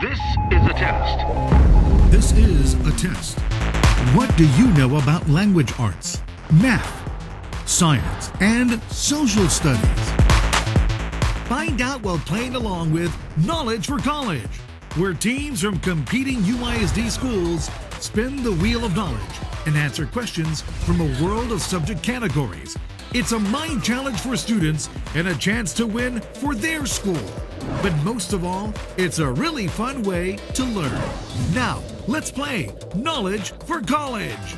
This is a test. This is a test. What do you know about language arts, math, science, and social studies? Find out while playing along with Knowledge for College, where teams from competing UISD schools spin the wheel of knowledge and answer questions from a world of subject categories. It's a mind challenge for students and a chance to win for their school. But most of all, it's a really fun way to learn. Now, let's play Knowledge for College.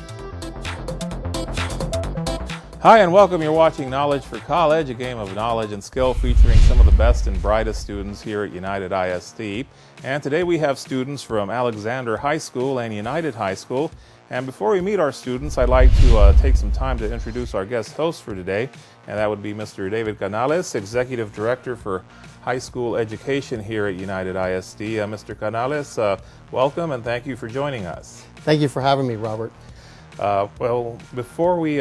Hi and welcome. You're watching Knowledge for College, a game of knowledge and skill featuring some of the best and brightest students here at United ISD. And today we have students from Alexander High School and United High School. And before we meet our students, I'd like to take some time to introduce our guest host for today, and that would be Mr. David Canales, Executive Director for High School Education here at United ISD. Mr. Canales, welcome and thank you for joining us. Thank you for having me, Robert. Well, before we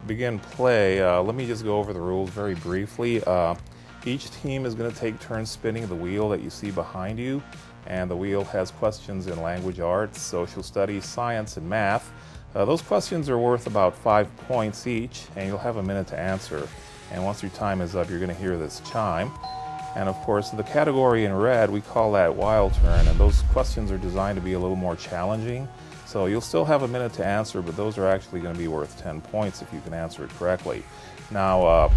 begin play, let me just go over the rules very briefly. Each team is going to take turns spinning the wheel that you see behind you, and the wheel has questions in language arts, social studies, science, and math. Those questions are worth about 5 points each, and you'll have a minute to answer. And once your time is up, you're going to hear this chime. And of course, the category in red, we call that wild turn, and those questions are designed to be a little more challenging. So you'll still have a minute to answer, but those are actually going to be worth 10 points if you can answer it correctly. Now,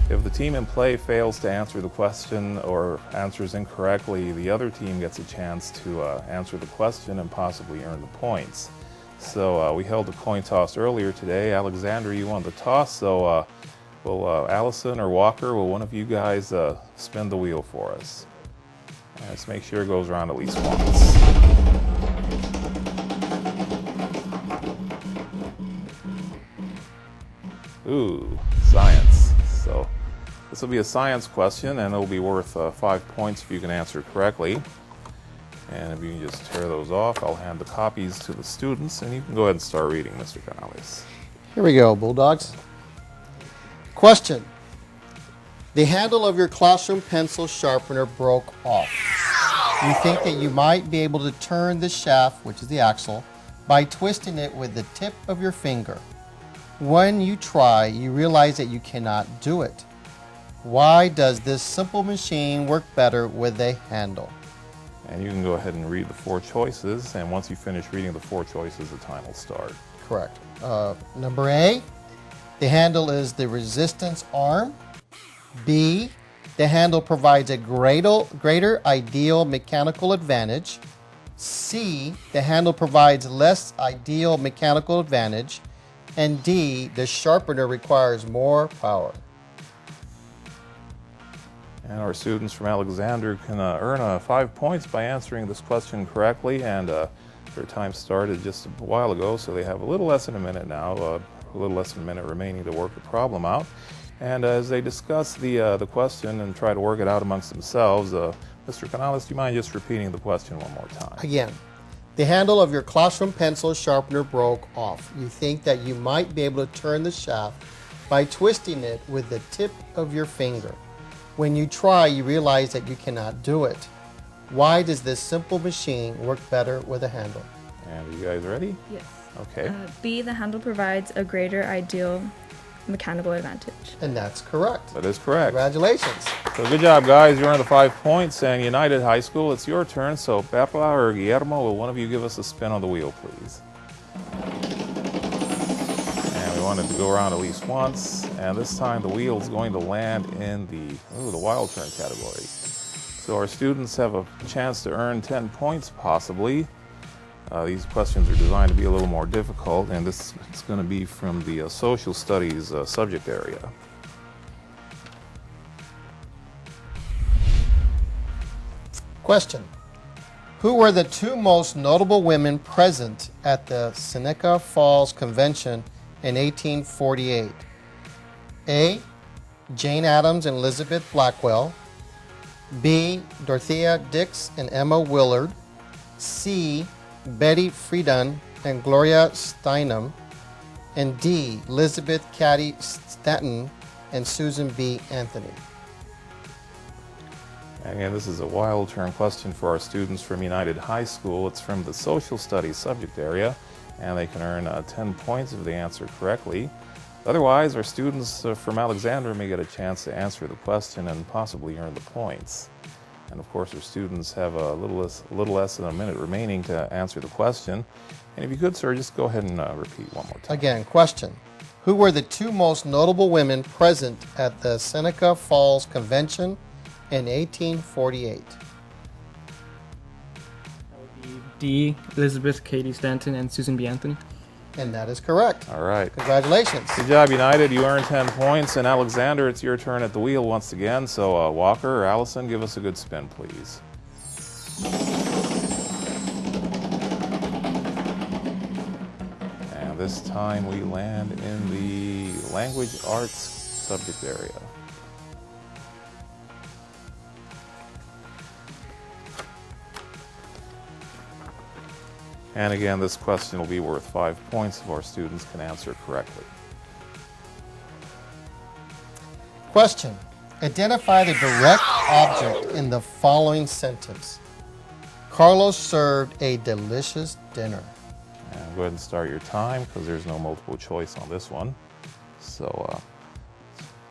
if the team in play fails to answer the question or answers incorrectly, the other team gets a chance to answer the question and possibly earn the points. So we held a coin toss earlier today. Alexander, you won the toss, so will Allison or Walker, will one of you guys spin the wheel for us? And let's make sure it goes around at least once. Ooh, science. So this will be a science question, and it'll be worth 5 points if you can answer it correctly. And if you can just tear those off, I'll hand the copies to the students, and you can go ahead and start reading, Mr. Canales. Here we go, Bulldogs. Question. The handle of your classroom pencil sharpener broke off. You think that you might be able to turn the shaft, which is the axle, by twisting it with the tip of your finger. When you try, you realize that you cannot do it. Why does this simple machine work better with a handle? And you can go ahead and read the 4 choices, and once you finish reading the 4 choices, the time will start. Correct. Number A, the handle is the resistance arm. B, the handle provides a greater ideal mechanical advantage. C, the handle provides less ideal mechanical advantage. And D, the sharpener requires more power. And our students from Alexander can earn 5 points by answering this question correctly, and their time started just a while ago, so they have a little less than a minute now, a little less than a minute remaining to work the problem out. And as they discuss the question and try to work it out amongst themselves, Mr. Canales, do you mind just repeating the question one more time? Again. The handle of your classroom pencil sharpener broke off. You think that you might be able to turn the shaft by twisting it with the tip of your finger. When you try, you realize that you cannot do it. Why does this simple machine work better with a handle? And are you guys ready? Yes. Okay. B, the handle provides a greater ideal mechanical advantage. And that's correct. That is correct. Congratulations. So good job, guys. You earned the 5 points. And United High School, it's your turn. So Perla or Guillermo, will one of you give us a spin on the wheel, please? And we want it to go around at least once. And this time the wheel is going to land in the wild turn category. So our students have a chance to earn 10 points, possibly. These questions are designed to be a little more difficult, and this is going to be from the social studies subject area. Question. Who were the 2 most notable women present at the Seneca Falls Convention in 1848? A, Jane Addams and Elizabeth Blackwell. B, Dorothea Dix and Emma Willard. C, Betty Friedan and Gloria Steinem. And D, Elizabeth Cady Stanton and Susan B. Anthony. And this is a wild turn question for our students from United High School. It's from the social studies subject area, and they can earn 10 points if they answer correctly. Otherwise, our students from Alexander may get a chance to answer the question and possibly earn the points. And of course, our students have a little less than a minute remaining to answer the question. And if you could, sir, just go ahead and repeat one more time. Again, question. Who were the two most notable women present at the Seneca Falls Convention in 1848? That would be D. Elizabeth Cady Stanton and Susan B. Anthony. And that is correct. All right. Congratulations. Good job, United. You earned 10 points. And Alexander, it's your turn at the wheel once again. So Walker or Allison, give us a good spin, please. And this time we land in the language arts subject area. And again, this question will be worth 5 points if our students can answer correctly. Question. Identify the direct object in the following sentence. Carlos served a delicious dinner. And go ahead and start your time because there's no multiple choice on this one. So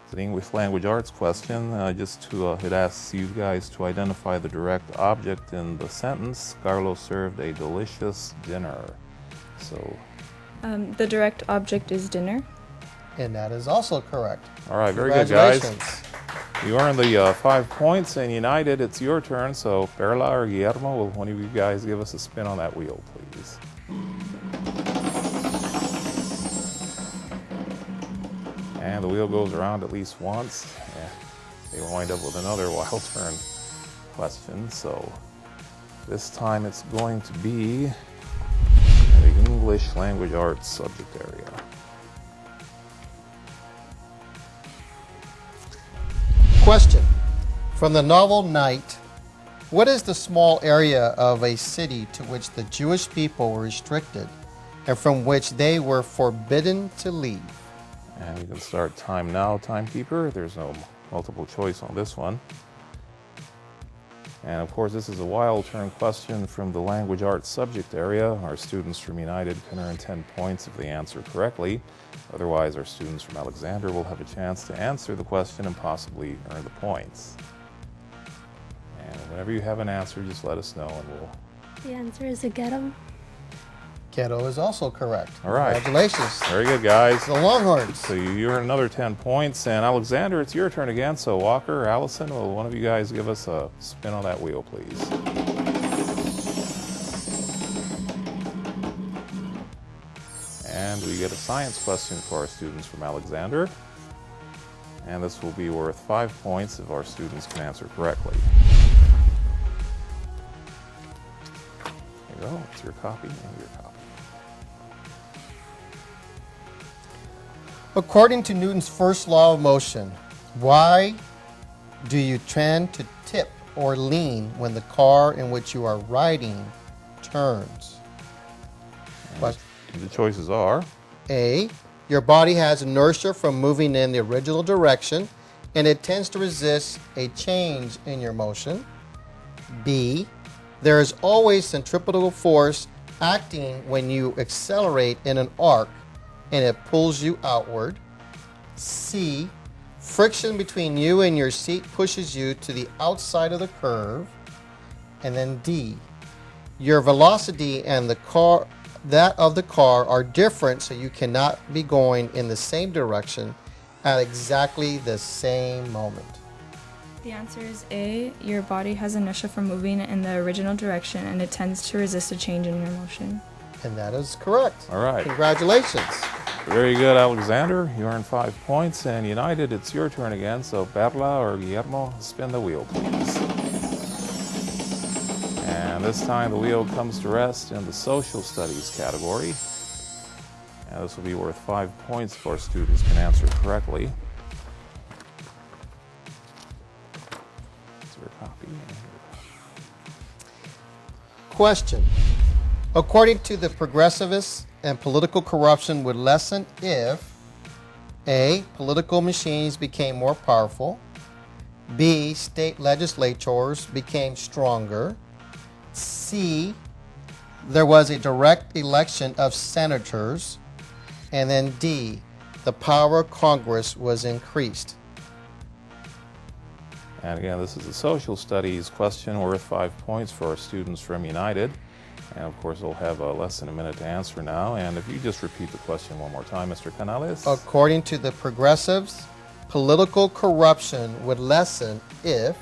it's an English language arts question. It asks you guys to identify the direct object in the sentence. Carlos served a delicious dinner. So The direct object is dinner. And that is also correct. all right, very good, guys. Congratulations. You earned the 5 points, and United, it's your turn. So Perla or Guillermo, will one of you guys give us a spin on that wheel, please? And the wheel goes around at least once. And they wind up with another wild turn question. So this time it's going to be the English language arts subject area. Question. From the novel Night, what is the small area of a city to which the Jewish people were restricted and from which they were forbidden to leave? And you can start time now, timekeeper. There's no multiple choice on this one. And of course, this is a wild turn question from the language arts subject area. Our students from United can earn 10 points if they answer correctly. Otherwise, our students from Alexander will have a chance to answer the question and possibly earn the points. And whenever you have an answer, just let us know and we'll... The answer is a ghetto. Ghetto is also correct. All right. Congratulations. Very good, guys. The Longhorns. So you earn another 10 points. And Alexander, it's your turn again. So Walker, Allison, will one of you guys give us a spin on that wheel, please? And we get a science question for our students from Alexander. And this will be worth 5 points if our students can answer correctly. There you go. It's your copy and your copy. According to Newton's first law of motion, why do you tend to tip or lean when the car in which you are riding turns? Question. The choices are... A, your body has inertia from moving in the original direction and it tends to resist a change in your motion. B, there is always centripetal force acting when you accelerate in an arc and it pulls you outward. C, friction between you and your seat pushes you to the outside of the curve. And then D, your velocity and that of the car are different, so you cannot be going in the same direction at exactly the same moment. The answer is A. Your body has inertia from moving in the original direction and it tends to resist a change in your motion. And that is correct. All right. Congratulations. Very good, Alexander. You earned 5 points. And United, it's your turn again. So Perla or Guillermo, spin the wheel, please. And this time the wheel comes to rest in the social studies category. And this will be worth 5 points if our students can answer correctly. It's your copy. Question. According to the progressivists, and political corruption would lessen if A, political machines became more powerful, B, state legislatures became stronger. C, there was a direct election of senators. And then D, the power of Congress was increased. And again, this is a social studies question worth 5 points for our students from United. And of course, they'll have less than a minute to answer now. And if you just repeat the question one more time, Mr. Canales. According to the progressives, political corruption would lessen if...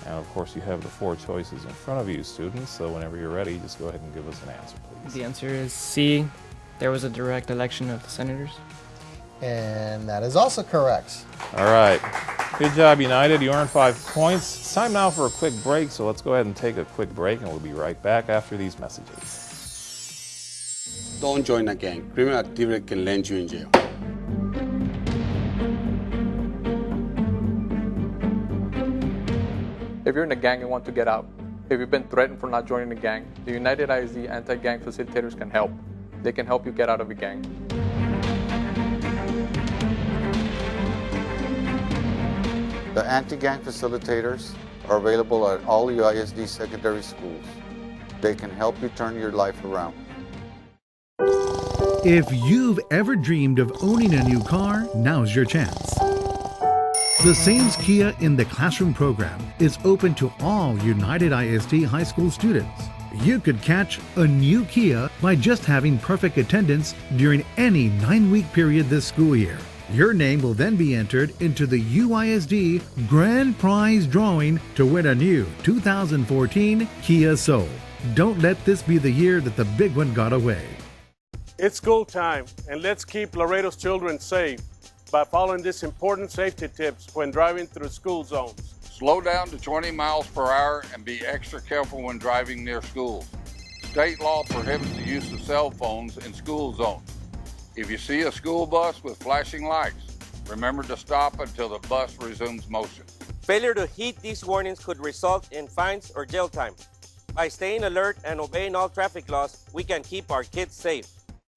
And of course, you have the 4 choices in front of you, students. So whenever you're ready, just go ahead and give us an answer, please. The answer is C. There was a direct election of the senators. And that is also correct. All right. Good job, United. You earned 5 points. It's time now for a quick break, so let's go ahead and take a quick break, and we'll be right back after these messages. Don't join a gang. Criminal activity can land you in jail. If you're in a gang and want to get out, if you've been threatened for not joining a gang, the United ISD anti-gang facilitators can help. They can help you get out of a gang. The anti-gang facilitators are available at all UISD secondary schools. They can help you turn your life around. If you've ever dreamed of owning a new car, now's your chance. The Sames Kia in the Classroom program is open to all United ISD high school students. You could catch a new Kia by just having perfect attendance during any 9-week period this school year. Your name will then be entered into the UISD Grand Prize drawing to win a new 2014 Kia Soul. Don't let this be the year that the big one got away. It's school time, and let's keep Laredo's children safe by following these important safety tips when driving through school zones. Slow down to 20 miles per hour and be extra careful when driving near schools. State law prohibits the use of cell phones in school zones. If you see a school bus with flashing lights, remember to stop until the bus resumes motion. Failure to heed these warnings could result in fines or jail time. By staying alert and obeying all traffic laws, we can keep our kids safe.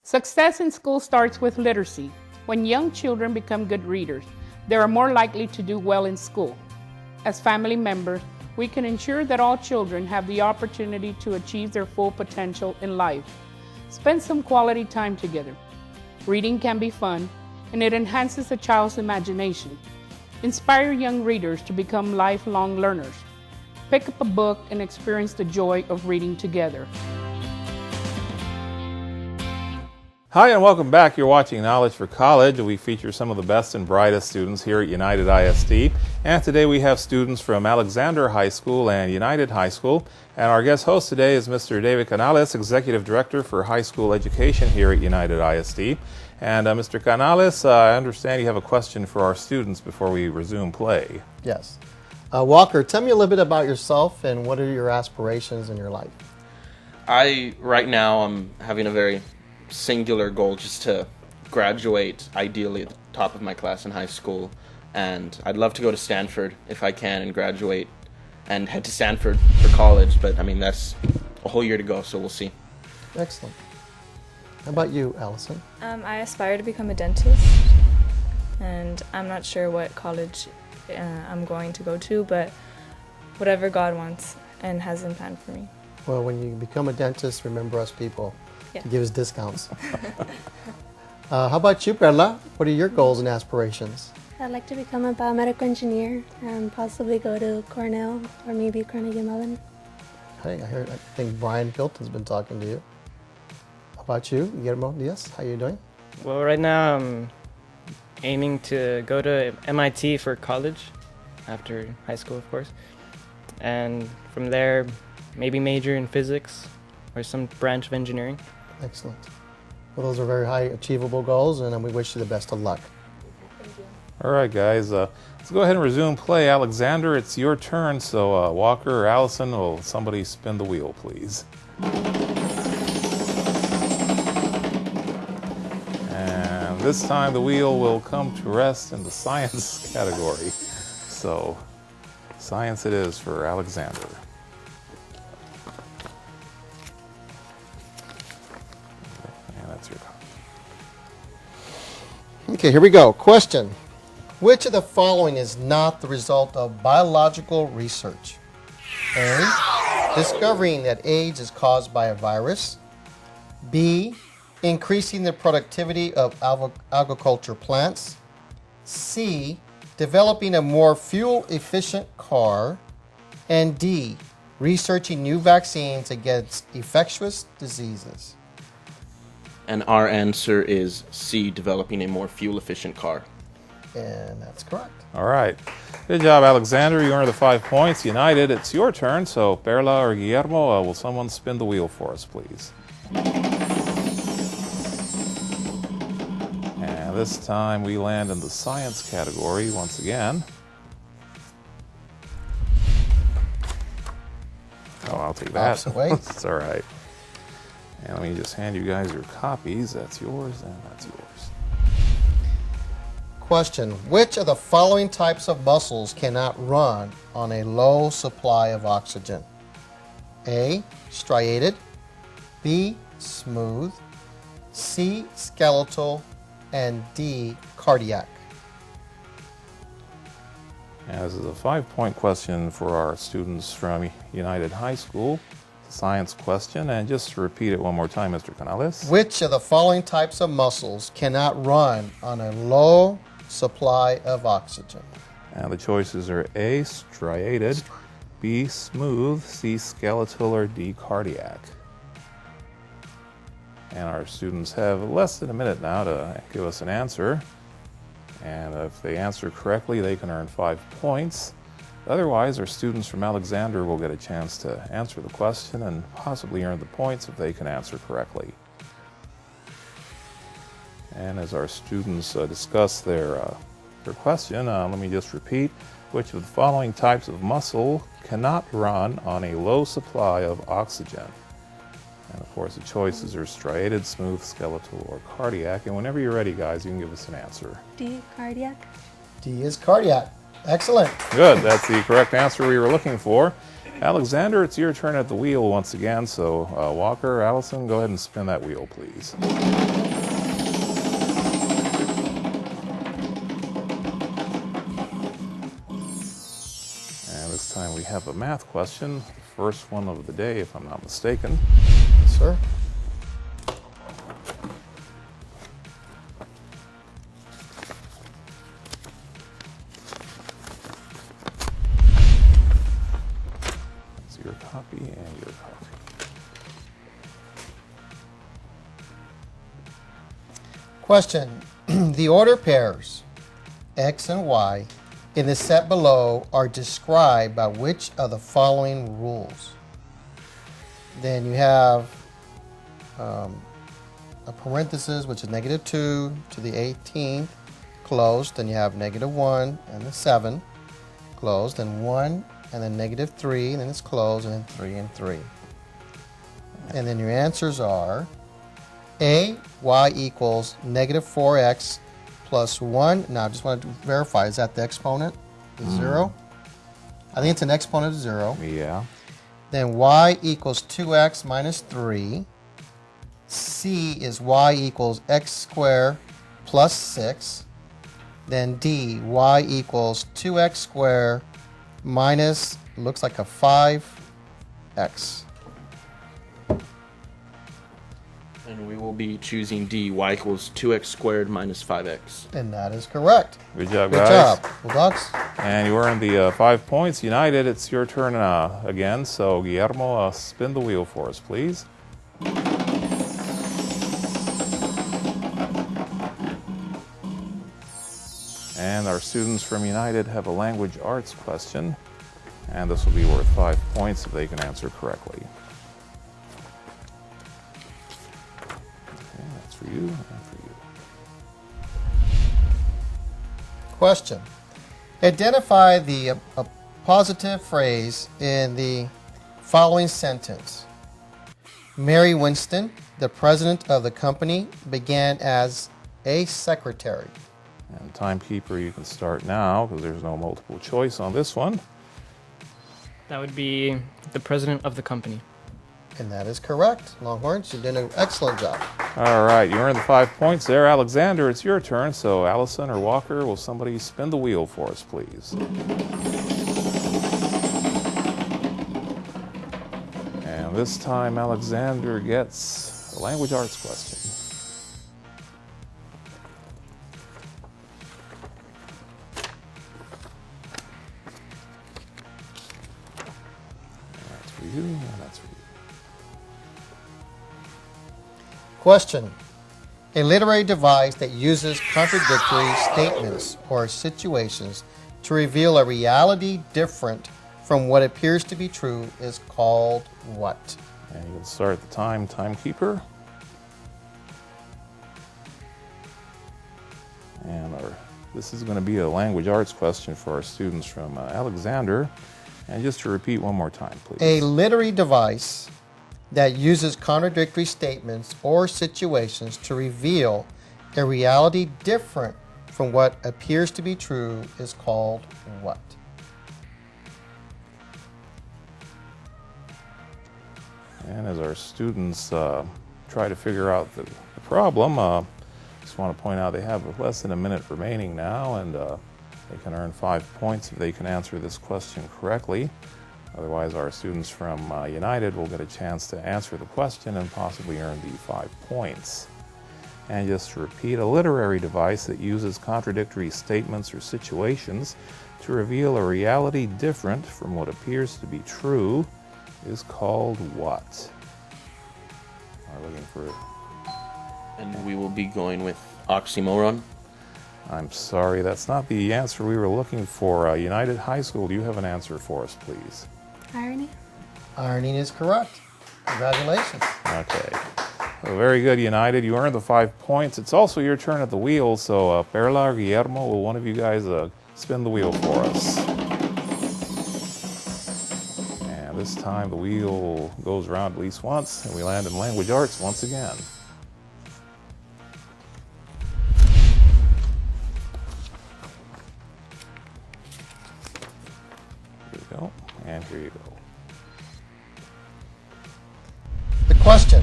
Success in school starts with literacy. When young children become good readers, they are more likely to do well in school. As family members, we can ensure that all children have the opportunity to achieve their full potential in life. Spend some quality time together. Reading can be fun, and it enhances a child's imagination. Inspire young readers to become lifelong learners. Pick up a book and experience the joy of reading together. Hi and welcome back. You're watching Knowledge for College. We feature some of the best and brightest students here at United ISD. And today we have students from Alexander High School and United High School. And our guest host today is Mr. David Canales, Executive Director for High School Education here at United ISD. And Mr. Canales, I understand you have a question for our students before we resume play. Yes. Walker, tell me a little bit about yourself and what are your aspirations in your life? Right now, I'm having a very singular goal, just to graduate ideally at the top of my class in high school, and I'd love to go to Stanford if I can and graduate and head to Stanford for college, but I mean that's a whole year to go, so we'll see. Excellent. How about you, Allison? I aspire to become a dentist, and I'm not sure what college I'm going to go to, but whatever God wants and has in plan for me. Well, when you become a dentist, remember us people. Yeah. To give us discounts. How about you, Perla? What are your goals and aspirations? I'd like to become a biomedical engineer and possibly go to Cornell or maybe Carnegie Mellon. Hey, I think Brian Hilton's been talking to you. How about you, Guillermo Diaz? How you doing? Well, right now I'm aiming to go to MIT for college after high school, of course. And from there, maybe major in physics or some branch of engineering. Excellent. Well, those are very high achievable goals, and we wish you the best of luck. Thank you. All right, guys. Let's go ahead and resume play. Alexander, it's your turn. So Walker or Allison, will somebody spin the wheel, please? And this time the wheel will come to rest in the science category. So science it is for Alexander. Okay, here we go. Question. Which of the following is not the result of biological research? A. Discovering that AIDS is caused by a virus. B. Increasing the productivity of agriculture plants. C. Developing a more fuel-efficient car. And D. Researching new vaccines against infectious diseases. And our answer is C, developing a more fuel-efficient car. And that's correct. All right. Good job, Alexander. You earned the 5 points. United, it's your turn. So, Perla or Guillermo, will someone spin the wheel for us, please? And this time we land in the science category once again. Oh, I'll take that. Opposite way. It's all right. And let me just hand you guys your copies. That's yours and that's yours. Question. Which of the following types of muscles cannot run on a low supply of oxygen? A. Striated. B. Smooth. C. Skeletal. And D. Cardiac. And this is a 5-point question for our students from United High School. It's a science question. And just to repeat it one more time, Mr. Canales. Which of the following types of muscles cannot run on a low supply of oxygen? And the choices are A. Striated, B. Smooth, C. Skeletal, or D. Cardiac. And our students have less than a minute now to give us an answer. And if they answer correctly, they can earn 5 points. Otherwise, our students from Alexander will get a chance to answer the question and possibly earn the points if they can answer correctly. And as our students discuss their question, let me just repeat. Which of the following types of muscle cannot run on a low supply of oxygen? And of course, the choices are striated, smooth, skeletal, or cardiac. And whenever you're ready, guys, you can give us an answer. D. Cardiac. D is cardiac. Excellent. Good. That's the correct answer we were looking for. Alexander, it's your turn at the wheel once again. So Walker, Allison, go ahead and spin that wheel, please. And this time we have a math question, the first one of the day, if I'm not mistaken. Yes, sir. That's your copy and your copy. Question. The order pairs X and Y in the set below are described by which of the following rules? Then you have a parenthesis, which is -2 to the 18th, closed. Then you have -1 and the 7, closed. Then 1 and then -3, and then it's closed, and then 3 and 3. And then your answers are A, Y equals -4x plus 1. Now, I just want to verify, is that the exponent? The 0? I think it's an exponent of 0. Yeah. Then Y equals 2x minus 3. C is Y equals x squared plus 6. Then D, Y equals 2x squared minus, looks like a 5x. And we will be choosing D, Y equals 2x squared minus 5x. And that is correct. Good job, Good guys. job, Bulldogs. And you earned the 5 points. United, it's your turn again. So, Guillermo, spin the wheel for us, please. And our students from United have a language arts question. And this will be worth 5 points if they can answer correctly. Okay, that's for you and for you. Question. Identify the positive phrase in the following sentence. Mary Winston, the president of the company, began as a secretary. And timekeeper, you can start now because there's no multiple choice on this one. That would be the president of the company. And that is correct. Longhorns, you did an excellent job. All right, you earned the 5 points there. Alexander, it's your turn. So Allison or Walker, will somebody spin the wheel for us, please? And this time Alexander gets a language arts question. That's for you, and that's for you. Question. A literary device that uses contradictory statements or situations to reveal a reality different from what appears to be true is called what? And you can start the timekeeper. And this is going to be a language arts question for our students from Alexander. And just to repeat one more time, please. A literary device that uses contradictory statements or situations to reveal a reality different from what appears to be true is called what? And as our students try to figure out the problem, just want to point out they have less than a minute remaining now, and they can earn 5 points if they can answer this question correctly. Otherwise, our students from United will get a chance to answer the question and possibly earn the 5 points. And just to repeat, a literary device that uses contradictory statements or situations to reveal a reality different from what appears to be true is called what? We're looking for... And we will be going with oxymoron. I'm sorry, that's not the answer we were looking for. United High School, do you have an answer for us, please? Irony. Irony is correct. Congratulations. Okay. Well, very good, United. You earned the 5 points. It's also your turn at the wheel, so Perla or Guillermo, will one of you guys spin the wheel for us? And this time the wheel goes around at least once, and we land in language arts once again. Here you go, and here you go. The question.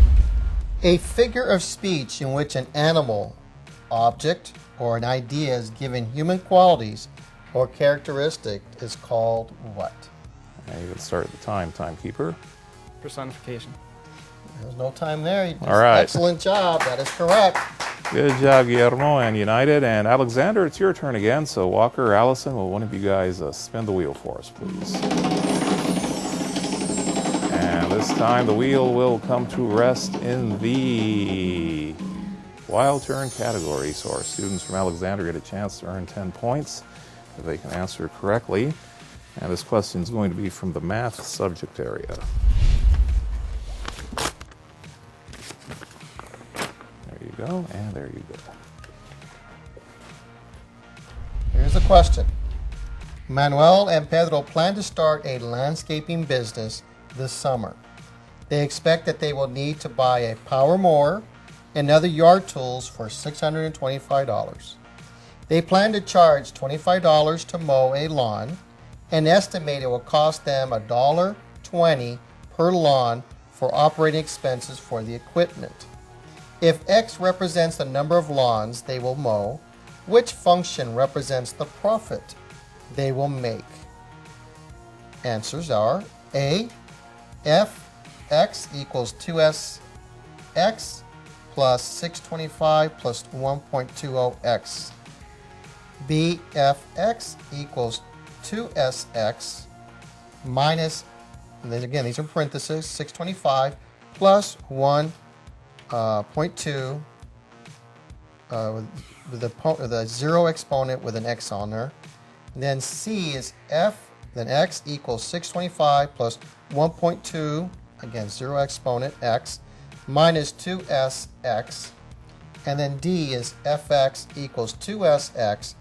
A figure of speech in which an animal, object, or an idea is given human qualities or characteristic is called what? And you can start the timekeeper. Personification. There's no time there. You did All right. Excellent job. That is correct. Good job, Guillermo and United. And Alexander, it's your turn again. So Walker or Allison, will one of you guys spin the wheel for us, please? And this time the wheel will come to rest in the wild turn category. So our students from Alexander get a chance to earn 10 points if they can answer correctly. And this question is going to be from the math subject area. There you go, and there you go. Here's the question. Manuel and Pedro plan to start a landscaping business this summer. They expect that they will need to buy a power mower and other yard tools for $625. They plan to charge $25 to mow a lawn and estimate it will cost them $1.20 per lawn for operating expenses for the equipment. If X represents the number of lawns they will mow, which function represents the profit they will make? Answers are A, Fx equals 2Sx plus 625 plus 1.20x. B, Fx equals 2Sx minus, and then again, these are parentheses, 625 plus 1.2 with the zero exponent with an x on there. And then C is F, then x equals 625 plus 1.2, again, zero exponent x, minus 2Sx. And then D is Fx equals 2Sx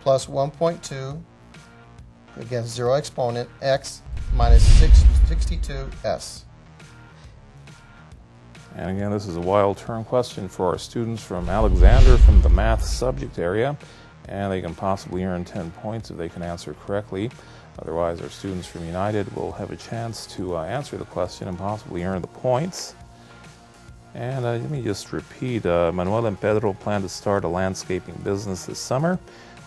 plus 1.2, again, zero exponent, x minus 62s. And again, this is a wild turn question for our students from Alexander from the math subject area, and they can possibly earn 10 points if they can answer correctly. Otherwise, our students from United will have a chance to answer the question and possibly earn the points. And let me just repeat, Manuel and Pedro plan to start a landscaping business this summer.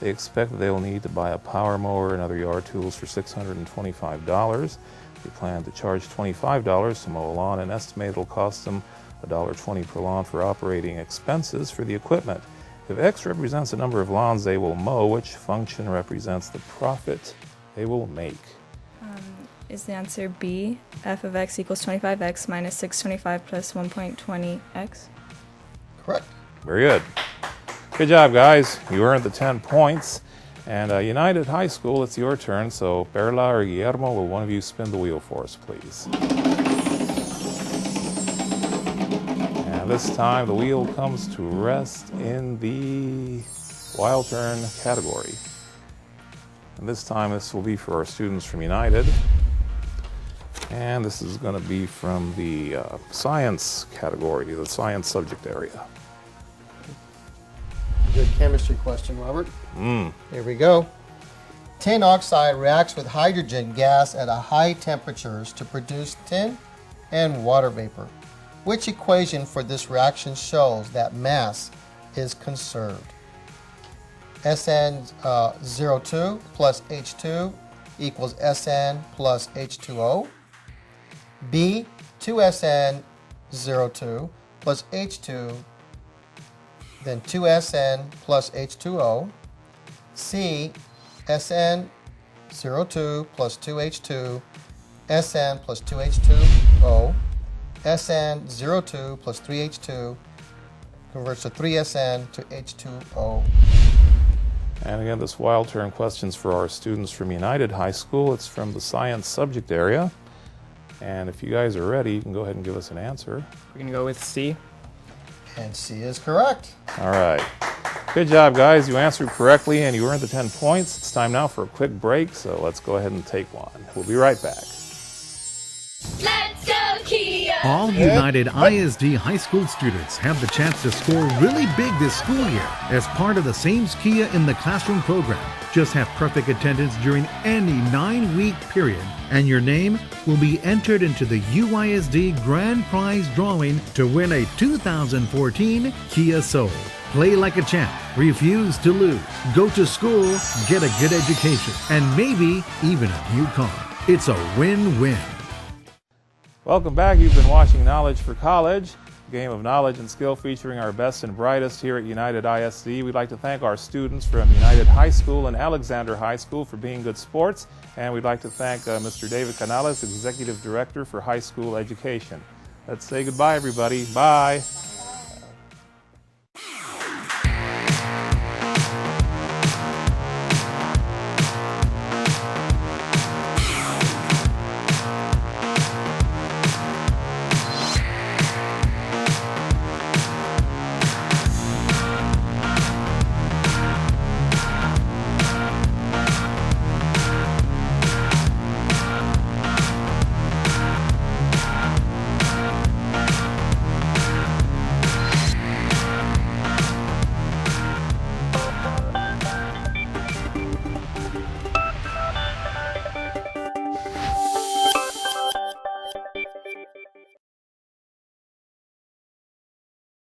They expect that they will need to buy a power mower and other yard tools for $625. They plan to charge $25 to mow a lawn and estimate it will cost them $1.20 per lawn for operating expenses for the equipment. If X represents the number of lawns they will mow, which function represents the profit they will make? Is the answer B, f of x equals 25x minus 625 plus 1.20x? Correct. Very good. Good job, guys. You earned the 10 points. And United High School, it's your turn. So Perla or Guillermo, will one of you spin the wheel for us, please? And this time the wheel comes to rest in the wild turn category. And this time this will be for our students from United. And this is going to be from the science category, the science subject area. Good chemistry question, Robert. Here we go. Tin oxide reacts with hydrogen gas at high temperatures to produce tin and water vapor. Which equation for this reaction shows that mass is conserved? SN02 plus H2 equals SN plus H2O. B, 2SN02 plus H2, then 2SN plus H2O. C, SN02 plus 2H2, SN plus 2H2O. SN02 plus 3H2 converts to 3SN to H2O. And again, this wild turn question's for our students from United High School. It's from the science subject area. And if you guys are ready, you can go ahead and give us an answer. We're going to go with C. And C is correct. All right. Good job, guys. You answered correctly and you earned the 10 points. It's time now for a quick break, so let's go ahead and take one. We'll be right back. Let's go, Kia! All United ISD high school students have the chance to score really big this school year as part of the Sames Kia in the Classroom program. Just have perfect attendance during any 9-week period, and your name will be entered into the UISD Grand Prize drawing to win a 2014 Kia Soul. Play like a champ, refuse to lose, go to school, get a good education, and maybe even a new car. It's a win-win. Welcome back. You've been watching Knowledge for College, a game of knowledge and skill featuring our best and brightest here at United ISD. We'd like to thank our students from United High School and Alexander High School for being good sports, and we'd like to thank Mr. David Canales, Executive Director for High School Education. Let's say goodbye, everybody. Bye.